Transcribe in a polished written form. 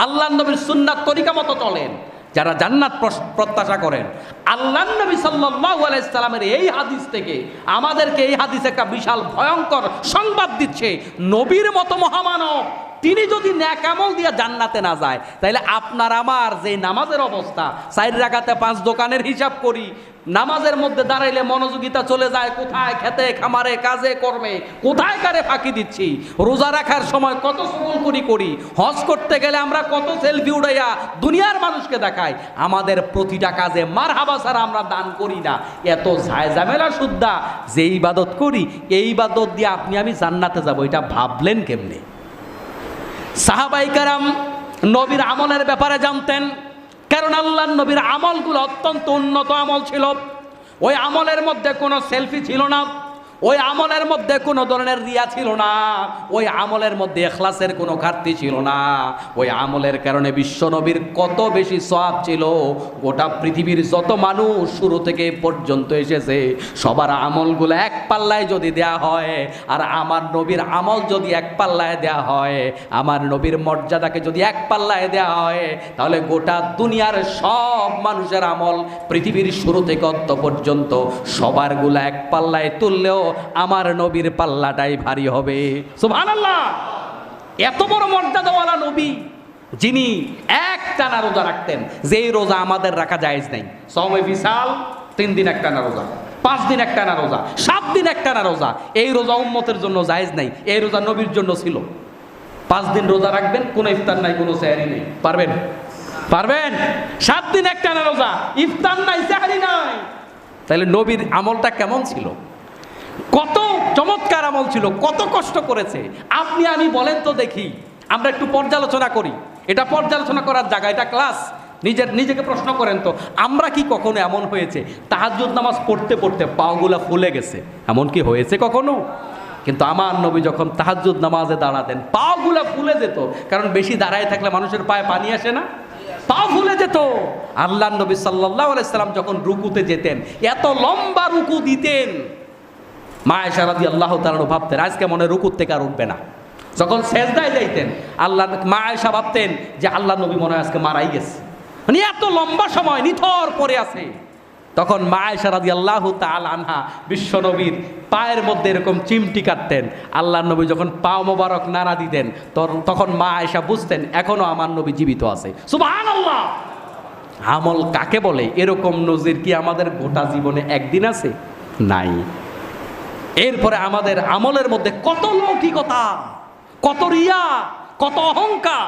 আল্লাহর নবীর সুন্নাত তরিকা মতো চলেন, যারা জান্নাত প্রত্যাশা করেন। আল্লাহর নবী সাল্লাল্লাহু আলাইহি সাল্লামের এই হাদিস থেকে আমাদেরকে এই হাদিস একটা বিশাল ভয়ঙ্কর সংবাদ দিচ্ছে, নবীর মতো মহামানব তিনি যদি নেক আমল দিয়ে জান্নাতে না যায়, তাহলে আপনার আমার যে নামাজের অবস্থা, 4 রাকাতে 5 দোকানের হিসাব করি, নামাজের মধ্যে দাঁড়াইলে মনোযোগিতা চলে যায় কোথায়, খেতে খামারে কাজে কর্মে, কোথায় কারে ফাঁকি দিচ্ছি, রোজা রাখার সময় কত সকল করি, হজ করতে গেলে আমরা কত সেলফি উড়াইয়া দুনিয়ার মানুষকে দেখাই, আমাদের প্রতিটা কাজে মারহাবা ছাড়া আমরা দান করি না। এত ঝামেলা সুদ্ধা যে ইবাদত করি, এই ইবাদত দিয়ে আপনি আমি জান্নাতে যাব, এটা ভাবলেন কেমনে? সাহাবায়ে কেরাম নবীর আমলের ব্যাপারে জানতেন, কারণ আল্লাহর নবীর আমলগুলো অত্যন্ত উন্নত আমল ছিল। ওই আমলের মধ্যে কোনো সেলফি ছিল না, ওই আমলের মধ্যে কোনো ধরনের রিয়া ছিল না, ওই আমলের মধ্যে ইখলাসের কোনো ঘাটতি ছিল না। ওই আমলের কারণে বিশ্ব নবীর কত বেশি সওয়াব ছিল, গোটা পৃথিবীর যত মানুষ শুরু থেকে পর্যন্ত এসেছে সবার আমলগুলো এক পাল্লায় যদি দেয়া হয়, আর আমার নবীর আমল যদি এক পাল্লায় দেয়া হয়, আমার নবীর মর্যাদাকে যদি এক পাল্লায় দেয়া হয়, তাহলে গোটা দুনিয়ার সব মানুষের আমল পৃথিবীর শুরু থেকে অন্ত পর্যন্ত সবারগুলো এক পাল্লায় তুললেও আমার নবীর পাল্লাটাই ভারী হবে। সুবহানাল্লাহ! এত বড় মর্যাদাওয়ালা নবী, যিনি একটানা রোজা রাখতেন, যেই রোজা আমাদের রাখা জায়েজ নাই। সওমে বিসাল 3 দিন একটানা রোজা, 5 দিন একটানা রোজা, 7 দিন একটানা রোজা, এই রোজা উম্মতের জন্য জায়েজ নাই, এই রোজা নবীর জন্য ছিল। 5 দিন রোজা রাখবেন, কোনো ইফতার নাই, কোনো সেহরি নেই, পারবেন? 7 দিন একটানা রোজা, ইফতার নাই, সেহরি নাই। তাহলে নবীর আমলটা কেমন ছিল? কত চমৎকার আমল ছিল, কত কষ্ট করেছে। আপনি আমি বলেন তো দেখি, আমরা একটু পর্যালোচনা করি। এটা পর্যালোচনা করার জায়গা, এটা ক্লাস। নিজেকে প্রশ্ন করেন তো, আমরা কি কখনো এমন হয়েছে তাহাজ্জুদ নামাজ পড়তে পড়তে পাগুলা ফুলে গেছে? এমন কি হয়েছে কখনো? কিন্তু আমার নবী যখন তাহাজ্জুদ নামাজে দাঁড়াতেন পাগুলা ফুলে যেত, কারণ বেশি দাঁড়ায় থাকলে মানুষের পায়ে পানি আসে না, পা ফুলে যেত। আল্লাহর নবী সাল্লাল্লাহু আলাইহি সাল্লাম যখন রুকুতে যেতেন, এত লম্বা রুকু দিতেন, মা আয়েশা রাদিয়াল্লাহু তাআলা ভাবতেন আজকে মনে রুকুর থেকে আর উঠবে না। যখন সেজদায় যাইতেন, মা আয়েশা ভাবতেন যে আল্লাহ নবী মনে হয় আজকে মারাই গেছে, মানে এত লম্বা সময় নিথর পড়ে আছে। তখন মা আয়েশা রাদিয়াল্লাহু তাআলা আনহা বিশ্ব নবীর পায়ের মধ্যে এরকম চিমটি কাটতেন। আল্লাহর নবী যখন পা মোবারক নাড়া দিতেন, তখন মা আয়েশা বুঝতেন এখনো আমার নবী জীবিত আছে। সুবহানাল্লাহ! আমল কাকে বলে? এরকম নজির কি আমাদের গোটা জীবনে একদিন আছে? নাই। এরপরে আমাদের আমলের মধ্যে কত লৌকিকতা, কত রিয়া, কত অহংকার।